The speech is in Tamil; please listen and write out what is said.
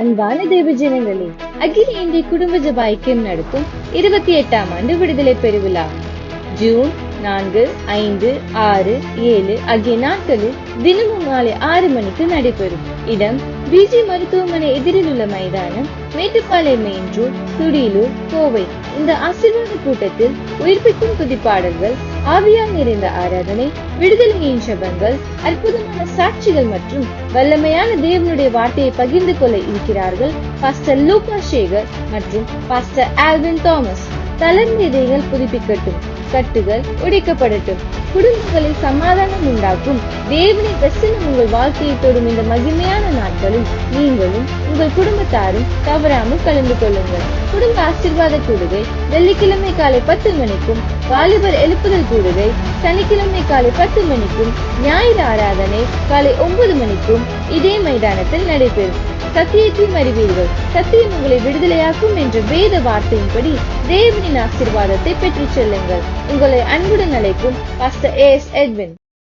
அன்பான தேவஜனங்களே, அகில இந்திய குடும்ப ஜெப ஐக்கியம் நடத்தும் 28ஆம் ஆண்டு விடுதலை பெருவிழா ஜூன் 4, 5, 6, 7 ஆகிய நாட்களில் தினமும் மாலை 6 மணிக்கு நடைபெறும். இடம் பிஜி மருத்துவமனை எதிரில் உள்ள மைதானம், மேட்டுப்பாளையம் மெயின் ரோட், துடியலூர், கோவை. இந்த ஆசீர்வாத கூட்டத்தில் உயிர்ப்பிக்கும் துதிப்பாடல்கள், ஆவியால் நிறைந்த ஆராதனை, விடுதலையின் ஜெபங்கள், அற்புதமான சாட்சிகள் மற்றும் வல்லமையான தேவனுடைய வார்த்தையை பகிர்ந்து கொள்ள இருக்கிறார்கள் பாஸ்டர் லூகா சேகர் மற்றும் பாஸ்டர் ஆல்வின் தாமஸ். தளர்ந்த இதயங்கள் புதுப்பிக்கட்டும், கட்டுகள் உடைக்கப்படட்டும், குடும்பங்களில் சமாதானம் உண்டாக்கும் தேவனின் பிரசன்னம் உங்கள் வாழ்க்கையை தொடும் இந்த மகிமையான நாட்களில் நீங்களும் உங்கள் குடும்பத்தாரும் தவறாமல் கலந்து கொள்ளுங்கள். குடும்ப ஆசீர்வாத கூடுகை வெள்ளிக்கிழமை காலை 10 மணிக்கும், வாலிபர் எழுப்புதல் கூடுகை சனிக்கிழமை காலை 10 மணிக்கும், ஞாயிறு ஆராதனை காலை 9 மணிக்கும் இதே மைதானத்தில் நடைபெறும். சத்தியத்தையும் அறிவீர்கள், சத்தியம் உங்களை விடுதலையாக்கும் என்ற வேத வார்த்தையின்படி தேவனின் ஆசீர்வாதத்தை பெற்றுச் செல்லுங்கள். உங்களை அன்புடன் அழைக்கும் பாஸ்டர் AS எட்வின்.